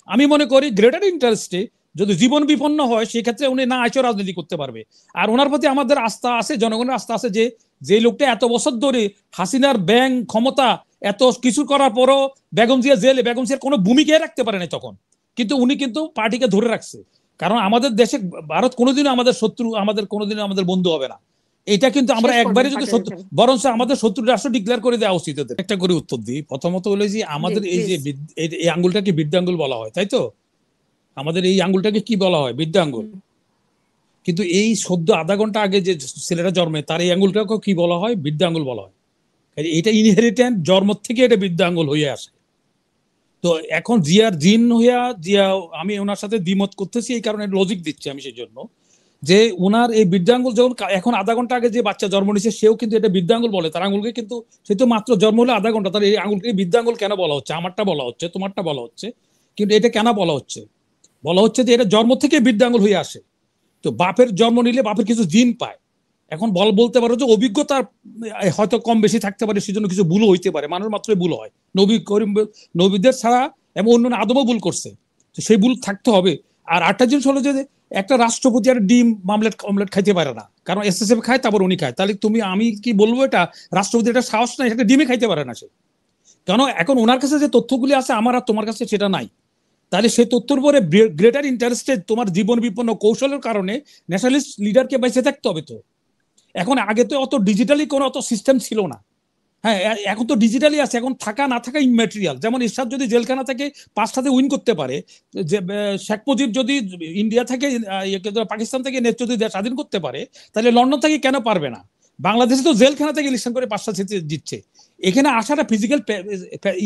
আমি মনে করি গ্রেটার ইন্টারেস্টে যদি জীবন বিপন্ন হয় সেক্ষেত্রে উনি না আইসো রাজনীতি করতে পারবে। আর ওনার প্রতি আমাদের আস্থা আছে, জনগণের আস্থা আছে, যে যে লোকটা এত বছর ধরে হাসিনার ব্যাংক ক্ষমতা এত কিছু করার পরও বেগম জিয়া জেলে, বেগম জিয়ার কোনো ভূমিকায় রাখতে পারে না তখন, কিন্তু উনি কিন্তু পার্টিকে ধরে রাখছে। কারণ আমাদের দেশে ভারত কোনোদিনও আমাদের শত্রু, আমাদের কোনোদিনও আমাদের বন্ধু হবে না। এটা কিন্তু আমরা একবারে যদি শত্রু, বরঞ্চ আমাদের শত্রু রাষ্ট্র ডিক্লেয়ার করে দেওয়া উচিত। একটা করে উত্তর দিই। প্রথমত হলো যে আমাদের এই যে এই আঙ্গুলটাকে বৃদ্ধাঙ্গুল বলা হয়, তাই তো? আমাদের এই আঙ্গুলটাকে কি বলা হয়? বৃদ্ধাঙ্গুল। কিন্তু এই সদ্য আধা ঘন্টা আগে যে ছেলেটা জন্মে তার এই আঙ্গুলটাকে কি বলা হয়? বৃদ্ধাঙ্গুল বলা হয়। এটা ইনহেরিটেন্ট, জন্ম থেকে এটা বৃদ্ধাঙ্গুল হয়ে আসে। তো এখন জিয়ার জিন হইয়া জিয়া, আমি ওনার সাথে দ্বিমত করতেছি এই কারণে লজিক দিচ্ছি আমি, সেই জন্য যে ওনার এই বৃদ্ধাঙ্গুল যখন এখন আধা ঘন্টা আগে যে বাচ্চা জন্ম নিয়েছে সেও কিন্তু এটা বৃদ্ধাঙ্গুল বলে তার আঙ্গুলকে, কিন্তু সে তো মাত্র জন্ম হলে আধা ঘন্টা, তার এই আঙ্গুলকে বৃদ্ধাঙ্গুল কেন বলা হচ্ছে? আমারটা বলা হচ্ছে, তোমারটা বলা হচ্ছে, কিন্তু এটা কেন বলা হচ্ছে? বলা হচ্ছে যে এটা জন্ম থেকে বৃদ্ধাঙ্গুল হয়ে আসে। তো বাপের জন্ম নিলে বাপের কিছু জিন পায়। এখন বলতে পারো যে অভিজ্ঞতা হয়তো কম বেশি থাকতে পারে, সেজন্য কিছু ভুল হইতে পারে, মানুষ মাত্রই ভুল হয়, নবী করিম নবীদের ছাড়া এবং অন্য আদমও ভুল করছে, তো সেই ভুল থাকতে হবে। আর আরেকটা জিনিস হলো যে একটা রাষ্ট্রপতি আর ডিম অমলেট খাইতে পারে না, কারণ এসএসএফ খায় তারপর উনি খায়, তাহলে তুমি আমি কি বলবো এটা রাষ্ট্রপতি এটা সাহস নাই, এটা ডিমে খাইতে পারে না সে। কেন? এখন ওনার কাছে যে তথ্যগুলি আছে আমার আর তোমার কাছে সেটা নাই। তাহলে সেই তথ্যের পরে গ্রেটার ইন্টারেস্টে তোমার জীবন বিপন্ন কৌশলের কারণে ন্যাশনালিস্ট লিডারকে বেঁচে থাকতে হবে। তো এখন আগে তো অত ডিজিটালি কোনো অত সিস্টেম ছিল না। হ্যাঁ, এখন তো ডিজিটালি আছে, এখন থাকা না থাকা ইম্যাটেরিয়াল। যেমন এরশাদ যদি জেলখানা থেকে 5টাতে উইন করতে পারে, যে শেখ মুজিব যদি ইন্ডিয়া থেকে পাকিস্তান থেকে নেট যদি স্বাধীন করতে পারে, তাহলে লন্ডন থেকে কেন পারবে না? বাংলাদেশে তো জেলখানা থেকে ইলেকশন করে 5টা জিতছে। এখানে আসাটা ফিজিক্যাল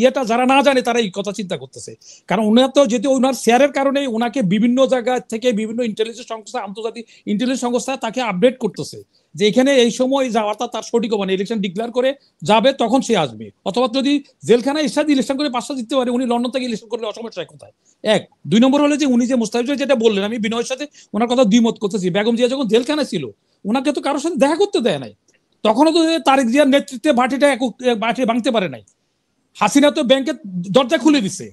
ইয়েটা যারা না জানে তারা এই কথা চিন্তা করতেছে। কারণ উনার তো যেহেতু ওনার শেয়ারের কারণে ওনাকে বিভিন্ন জায়গা থেকে বিভিন্ন ইন্টেলিজেন্স সংস্থা, আন্তর্জাতিক ইন্টেলিজেন্স সংস্থা তাকে আপডেট করতেছে যে এখানে এই সময় যাওয়াটা তার সঠিক হবে না, ইলেকশন ডিক্লেয়ার করে যাবে তখন সে আসবে। অথবা যদি জেলখানায় এরশাদ ইলেকশন করে 5টা জিততে পারে, উনি লন্ডন থেকে ইলেকশন করলে অসমস্যা কোথায়? এক। 2 নম্বর হলো যে উনি যে মুস্তাফিজ যেটা বললেন, আমি বিনয়ের সাথে ওনার কথা দ্বিমত করতেছি। বেগম জিয়া যখন জেলখানায় ছিল ওনাকে তো কারোর সাথে দেখা করতে দেয় নাই, তখনও তো তারেক জিয়ার নেতৃত্বে বাটি ভাঙতে পারে নাই। হাসিনা তো ব্যাংকের দরজা খুলে দিছে,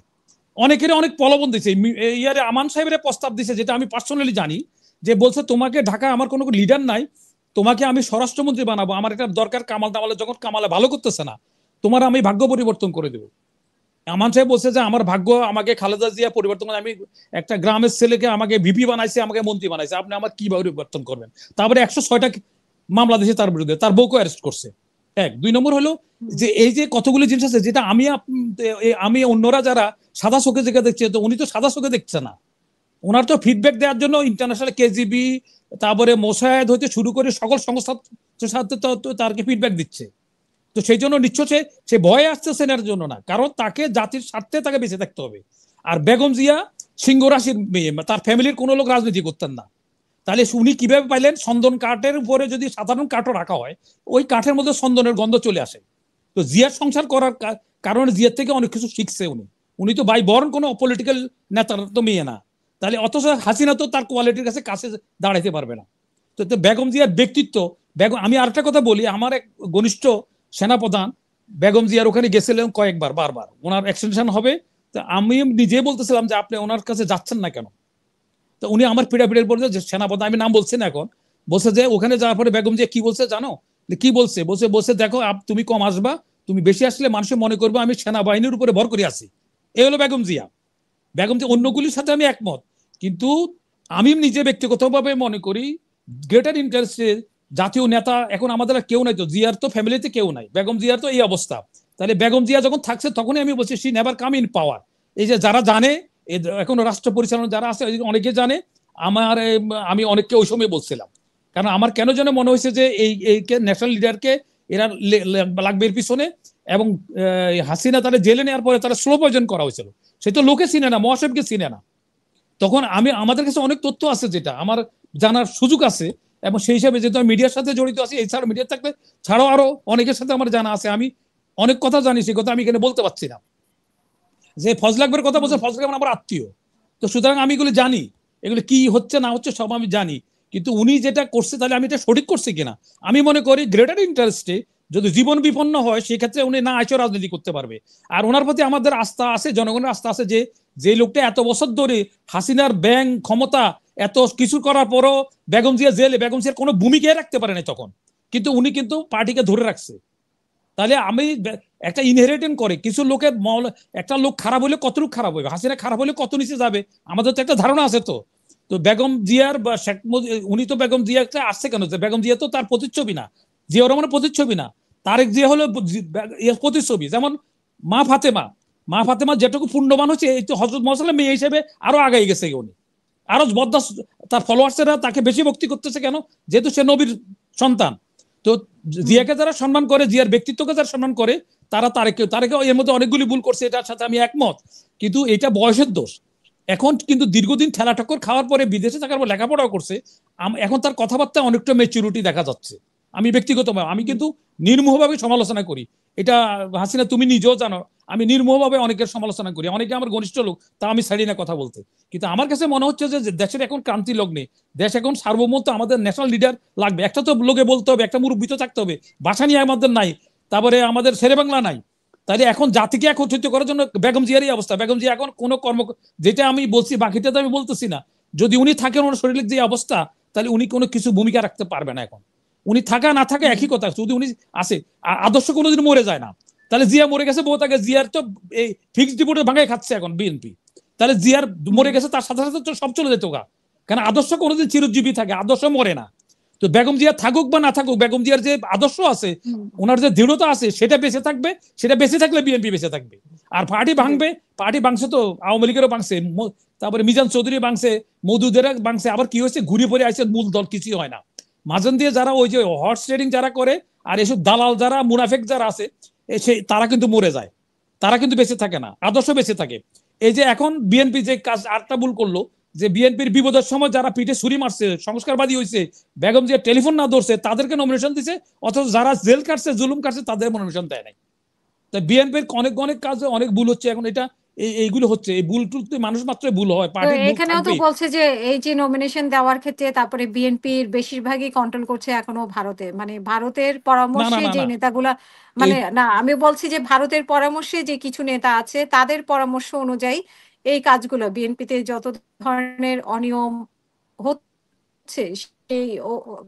অনেকের অনেক প্রলোভন দিছে। ইয়ারে আমান সাহেবের প্রস্তাব দিছে, যেটা আমি পার্সোনালি জানি, যে বলছে তোমাকে ঢাকা আমার কোনো লিডার নাই, তোমাকে আমি স্বরাষ্ট্রমন্ত্রী বানাবো, আমার এটা দরকার কামাল দামালে, যখন কামালে ভালো করতেছে না তোমার আমি ভাগ্য পরিবর্তন করে দেবো। আমান সাহেব বলছে যে আমার ভাগ্য আমাকে খালেদা জিয়া পরিবর্তন করে, আমি একটা গ্রামের ছেলেকে আমাকে ভিপি বানাইছে, আমাকে মন্ত্রী বানাইছে, আপনি আমার কি পরিবর্তন করবেন? তারপরে 106টা মামলা দিয়েছে তার বিরুদ্ধে, তার বউকে অ্যারেস্ট করছে। এক। 2 নম্বর হলো যে এই যে কতগুলি জিনিস আছে যেটা আমি অন্যরা যারা সাদা চোখে দেখে দেখছে, তো উনি তো সাদা চোখে দেখছে না। ওনার তো ফিডব্যাক দেওয়ার জন্য ইন্টারন্যাশনাল কেজিবি, তারপরে মোসায়েদ হইতে শুরু করে সকল সংস্থার সাথে তারকে ফিডব্যাক দিচ্ছে। তো সেই জন্য নিশ্চয় সে ভয়ে আসছে সেনার জন্য না, কারণ তাকে জাতির স্বার্থে তাকে বেঁচে থাকতে হবে। আর বেগম জিয়া সিংহ রাশির মেয়ে, তার ফ্যামিলির কোনো লোক রাজনীতি করতেন না। তাহলে উনি কিভাবে পাইলেন? চন্দন কাঠের উপরে যদি সাধারণ কাঠও রাখা হয়, ওই কাঠের মধ্যে চন্দনের গন্ধ চলে আসে। তো জিয়ার সংসার করার কারণে জিয়ার থেকে অনেক কিছু শিখছে উনি। উনি তো বাই বরণ কোনো পলিটিক্যাল নেতার তো মেয়ে না। তাহলে অথচ হাসিনা তো তার কোয়ালিটির কাছে দাঁড়াইতে পারবে না। তো বেগম জিয়ার ব্যক্তিত্ব, আমি আরেকটা কথা বলি, আমার এক ঘনিষ্ঠ সেনাপ্রধান বেগম জিয়ার ওখানে গেছিলেন কয়েকবার, বারবার ওনার এক্সটেনশন হবে। তো আমি নিজে বলতেছিলাম যে আপনি ওনার কাছে যাচ্ছেন না কেন? তো উনি আমার পিড়াপিড়ের বলছে যে সেনাপ্রধান, আমি নাম বলছি না এখন, বলছে যে ওখানে যাওয়ার পরে বেগম জিয়া কি বলছে জানো? কি বলছে? বলছে দেখো তুমি কম আসবা, তুমি বেশি আসলে মানুষ মনে করবে আমি সেনাবাহিনীর উপরে ভর করে আছি। এই হলো বেগম জিয়া। বেগম জিয়া অন্যগুলির সাথে আমি একমত, কিন্তু আমি নিজে ব্যক্তিগতভাবে মনে করি গ্রেটার ইন্টারেস্টে জাতীয় নেতা এখন আমাদের কেউ নাই। তো জিয়ার তো ফ্যামিলিতে কেউ নাই, বেগম জিয়ার তো এই অবস্থা। তাহলে বেগম জিয়া যখন থাকছে তখনই আমি বলছি she never come in power. এই যে যারা জানে এখন রাষ্ট্র পরিচালনা যারা আছে অনেকে জানে, আমি অনেককে ওই সময় বলছিলাম। কারণ আমার কেন যেন মনে হয়েছে যে এই ন্যাশনাল লিডারকে এরা লাগবে এর পিছনে, এবং হাসিনা তারা জেলে নেওয়ার পরে তারা স্লো পয়জন করা হয়েছিল। সে তো লোকে চিনে না, মহাসেবকে চিনে না। তখন আমাদের কাছে অনেক তথ্য আছে যেটা আমার জানার সুযোগ আছে, এবং সেই হিসাবে যেহেতু আমি মিডিয়ার সাথে জড়িত আছি, এছাড়া মিডিয়া থাকলে ছাড়াও আরো অনেকের সাথে আমার জানা আছে, আমি অনেক কথা জানি, সেই কথা আমি এখানে বলতে পারছি না। যে ফজল আকবরের কথা বলছে, ফজল আকবর আমার আত্মীয়, তো সুতরাং আমি এগুলো জানি, এগুলো কি হচ্ছে না হচ্ছে সব আমি জানি। কিন্তু উনি যেটা করছে তাহলে আমি এটা সঠিক করছি কিনা? আমি মনে করি গ্রেটার ইন্টারেস্টে যদি জীবন বিপন্ন হয় সেক্ষেত্রে উনি না এসেও রাজনীতি করতে পারবে। আর ওনার প্রতি আমাদের আস্থা আছে, জনগণের আস্থা আছে যে যে লোকটা এত বছর ধরে হাসিনার ব্যাংক ক্ষমতা এত কিছু করার পরও বেগম জিয়া জেলে, বেগম জিয়ার কোনো ভূমিকাই রাখতে পারে না তখন, কিন্তু উনি কিন্তু পার্টিকে ধরে রাখছে। তাহলে আমি একটা ইনহেরিটেন্ট করে কিছু লোকের, একটা লোক খারাপ হলে কত লোক খারাপ হবে, হাসিনা খারাপ হলে কত নিচে যাবে আমাদের তো একটা ধারণা আছে। তো তো বেগম জিয়ার বা শেখ উনি তো বেগম জিয়া আসছে কেন, বেগম জিয়া তো তার প্রতিচ্ছবি না, জিয়াউর রহমানের প্রতিচ্ছবি না, তারেক জিয়া হলো প্রতিচ্ছবি। যেমন মা ফাতেমা, মা ফাতেমা যেটুকু পুণ্যবান হচ্ছে, এই তো হজরত মোহাম্মদ মেয়ে হিসেবে আরো আগাই গেছে উনি, আরো বদাস, তার ফলোয়ার্সেরা তাকে বেশি ভক্তি করতেছে কেন, যেহেতু সে নবীর সন্তান। তো জিয়াকে যারা সম্মান করে, জিয়ার ব্যক্তিত্বকে যারা সম্মান করে, তারা তারেকে এর মধ্যে অনেকগুলি ভুল করছে, এটার সাথে আমি একমত, কিন্তু এটা বয়সের দোষ। এখন কিন্তু দীর্ঘদিন ঠেলা ঠক্কর খাওয়ার পরে বিদেশে থাকার পর লেখাপড়াও করছে, এখন তার কথাবার্তা অনেকটা ম্যাচুরিটি দেখা যাচ্ছে। আমি ব্যক্তিগতভাবে আমি কিন্তু নির্মোহভাবে সমালোচনা করি, এটা হাসিনা তুমি নিজেও জানো, আমি নির্মোহভাবে অনেকের সমালোচনা করি, অনেকে আমার ঘনিষ্ঠ লোক, তা আমি ছাড়ি না কথা বলতে। কিন্তু আমার কাছে মনে হচ্ছে যে দেশের এখন ক্রান্তি লগ্নে, দেশ এখন সার্বভৌমত্ব, আমাদের ন্যাশনাল লিডার লাগবে। একটা তো লোকে বলতে হবে, একটা মুরব্বী তো থাকতে হবে, ভাষা নিয়ে আমাদের নাই, তারপরে আমাদের শেরে বাংলা নাই। তাইলে এখন জাতিকে একত্রিত করার জন্য বেগম জিয়ারই অবস্থা। বেগম জিয়া এখন কোনো যেটা আমি বলছি বাকিটা তো আমি বলতেছি না, যদি উনি থাকেন ওনার শরীরের যে অবস্থা, তাহলে উনি কোনো কিছু ভূমিকা রাখতে পারবে না এখন। উনি থাকা না থাকে একই কথা, যদি উনি আসে, আদর্শ কোনোদিন মরে যায় না। তাহলে জিয়া মরে গেছে বহু আগে, জিয়ার তো এই ফিক্সড ডিপোজিট ভাঙাই খাচ্ছে এখন বিএনপি, তাহলে জিয়ার মরে গেছে তার সাথে সাথে তো সব চলে যেত গা, কারণ আদর্শ কোনোদিন চিরজীবী থাকে, আদর্শ মরে না। তো বেগম জিয়া থাকুক বা না থাকুক, বেগম জিয়ার যে আদর্শ আছে, ওনার যে দৃঢ়তা আছে, সেটা বেঁচে থাকবে, সেটা বেঁচে থাকলে বিএনপি বেঁচে থাকবে। আর পার্টি ভাঙবে, পার্টি ভাঙছে তো আওয়ামী লীগেরও ভাঙছে, তারপরে মিজান চৌধুরী ভাঙছে, মধুদেরা ভাঙছে, আবার কি হয়েছে ঘুরে পড়ে আসছে, মূল দল কিছুই হয় না। মাঝন দিয়ে যারা ওই যে হর্স ট্রেডিং যারা করে, আর এসব দালাল যারা, মুনাফেক যারা আছে, তারা কিন্তু মরে যায়, তারা কিন্তু বেঁচে থাকে না, আদর্শ বেঁচে থাকে। এই যে এখন বিএনপি যে কাজ আরেকটা ভুল করলো, যে বিএনপির বিপদের সময় যারা পিঠে ছুরি মারছে, সংস্কারবাদী হয়েছে, বেগম যে টেলিফোন না ধরছে, তাদেরকে নমিনেশন দিছে, অথচ যারা জেল কাটছে, জুলুম কাটছে, তাদের নমিনেশন দেয় নাই। তাই বিএনপির অনেক অনেক কাজে অনেক ভুল হচ্ছে এখন, এটা এইগুলো হচ্ছে, এই ভুল টুল মানুষ মাত্রই ভুল হয়, তো পার্টির ভুল এখানেও তো থাকবেই। বলছে যে এই যে নমিনেশন দেওয়ার ক্ষেত্রে তারপরে বিএনপির বেশিরভাগই কন্ট্রোল করছে এখনো ভারতে, মানে ভারতের না না পরামর্শে না যে না, নেতাগুলা, এই মানে না আমি বলছি যে ভারতের পরামর্শে যে কিছু নেতা আছে তাদের পরামর্শ অনুযায়ী এই কাজগুলো বিএনপিতে যত ধরনের অনিয়ম হচ্ছে সেই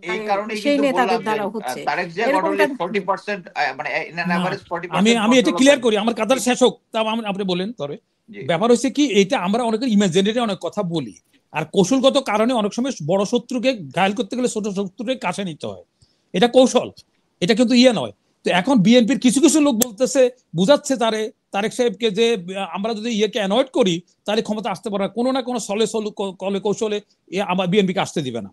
এই মানে কারণে সেই কিন্তু নেতাদের বললাম যে দ্বারা হচ্ছে তারেক জিয়া গট এরকমটা। অনলি 40%, মানে ইন অ্যান না এভারেজ আমি 40% আমি এটা কন্ট্রোল অফ দ্য। ক্লিয়ার করি, আমার জি কথাটা শেষ হোক, তা আপনি বলেন তবে। জি ব্যাপার হচ্ছে কি, এটা আমরা অনেক ইমাজিনারি অনেক কথা বলি, আর কৌশলগত কারণে অনেক সময় বড় শত্রুকে ঘায়ল করতে গেলে ছোট শত্রুকে কাছে নিতে হয়, এটা কৌশল, এটা কিন্তু ইয়ে নয়। তো এখন বিএনপির কিছু কিছু লোক বলতেছে, বুঝাচ্ছে তারেক সাহেবকে যে আমরা যদি ইয়েকে অ্যানয়েড করি, তাহলে ক্ষমতা আসতে পারে, কোনো না কোনো সলে কলে কৌশলে আমার বিএনপিকে আসতে দিবে না।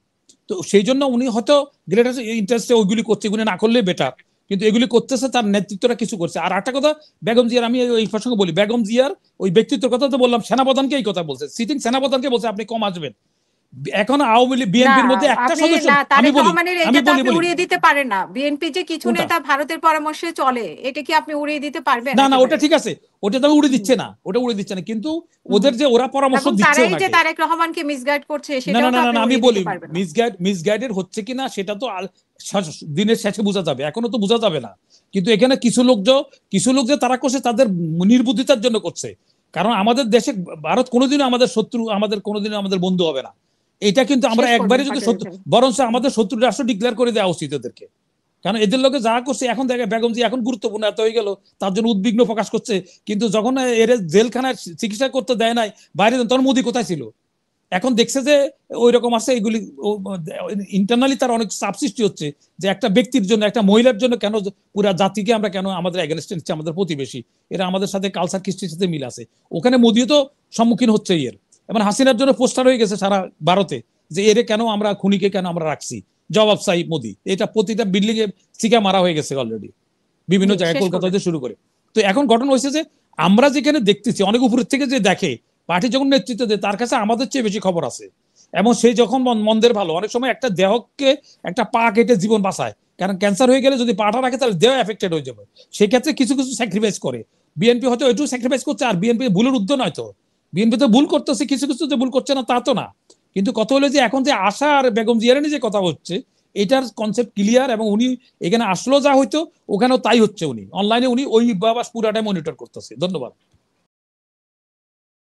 তো সেই জন্য উনি হয়তো গ্রেটার ইন্টারেস্টে ওইগুলি করছে, এগুলি না করলে বেটার, কিন্তু এগুলি করতেছে, তার নেতৃত্বটা কিছু করছে। আর একটা কথা, বেগম জিয়ার আমি এই প্রসঙ্গে বলি, বেগম জিয়ার ওই ব্যক্তিত্বের কথা তো বললাম, সেনাপ্রধানকে এই কথা বলছে, সিটিং সেনাপ্রধানকে বলছে আপনি কম আসবেন। এখন আওয়ামী লীগ না বিএনপির মধ্যে একটা আপনি সদস্য, না, আমি তারেক বলি রহমানের আমি এটা তো বলি আপনি বলি উড়িয়ে দিতে পারেন না। বিএনপি যে কিছু কোনটা, নেতা ভারতের পরামর্শে চলে, এটা কি আপনি উড়িয়ে দিতে পারবেন না না ওটা একেবারে? ঠিক আছে, ওটা তো উড়ে দিচ্ছে না, ওটা উড়ে দিচ্ছে না, কিন্তু হুম ওদের যে ওরা পরামর্শ এবং দিচ্ছে তারাই যে ওনাকে, তারেক রহমানকে মিসগাইড করছে না না সেটাও না তো না আপনি না, আমি উড়িয়ে বলি দিতে পারবেন না। মিসগাইডের হচ্ছে কিনা সেটা তো দিনের শেষে বোঝা যাবে, এখনো তো বোঝা যাবে না। কিন্তু এখানে কিছু লোক যে তারা করছে, তাদের নির্বুদ্ধিতার জন্য করছে। কারণ আমাদের দেশে ভারত কোনোদিনও আমাদের শত্রু, আমাদের কোনোদিনও আমাদের বন্ধু হবে না, এটা কিন্তু আমরা শেষ একবারে করবেন যদি পার্টি শত্রু, দেখেন। বরঞ্চ আমাদের শত্রু রাষ্ট্র ডিক্লেয়ার করে দেওয়া উচিত এদেরকে। কারণ এদের লোকে যা করছে, এখন দেখে বেগম জি এখন গুরুত্বপূর্ণ এত হয়ে গেল, তার জন্য উদ্বিগ্ন প্রকাশ করছে। কিন্তু যখন এর জেলখানায় চিকিৎসা করতে দেয় নাই বাইরে, তখন মোদি কোথায় ছিল? এখন দেখছে যে ওই রকম আছে, এগুলি ইন্টারনালি তার অনেক চাপ সৃষ্টি হচ্ছে, যে একটা ব্যক্তির জন্য, একটা মহিলার জন্য কেন পুরা জাতিকে আমরা কেন আমাদের এগেনস্টে নিচ্ছে, আমাদের প্রতিবেশী, এরা আমাদের সাথে কালচার কৃষ্টির সাথে মিল আছে। ওখানে মোদিও তো সম্মুখীন হচ্ছে এর। এবং হাসিনার জন্য পোস্টার হয়ে গেছে সারা ভারতে, যে এরে কেন আমরা, খুনিকে কেন আমরা রাখছি, জবাব চাই মোদি, এটা প্রতিটা বিল্ডিং এ চিকা মারা হয়ে গেছে অলরেডি, বিভিন্ন জি জায়গায়, শেষ কলকাতা করবেন। থেকে শুরু করে। তো এখন ঘটনা হয়েছে যে আমরা যেখানে দেখতেছি, অনেক উপরের থেকে যে দেখে, পার্টি যখন নেতৃত্ব দেয়, তার কাছে আমাদের চেয়ে বেশি খবর আছে। এবং সেই যখন মন্দের ভালো, অনেক সময় একটা দেহকে, একটা পা কেটে জীবন বাঁচায়, কারণ ক্যান্সার হয়ে গেলে যদি পাটা রাখে, তাহলে দেহ এফেক্টেড হয়ে যাবে। সেই ক্ষেত্রে কিছু কিছু স্যাক্রিফাইস করে, বিএনপি হয়তো একটু স্যাক্রিফাইস করছে, আর বিএনপি ভুলের উদ্যোগ নয় তো, বিএনপি তো ভুল করতেছে, কিছু কিছু যে ভুল করছে না তা তো না। কিন্তু কথা হলো যে এখন যে আশা আর বেগম জিয়ারানি যে কথা হচ্ছে, এটার কনসেপ্ট ক্লিয়ার, এবং উনি এখানে আসলেও যা হইতো ওখানেও তাই হচ্ছে, উনি অনলাইনে উনি ওই বাবা পুরাটাই মনিটর করতেছে। ধন্যবাদ।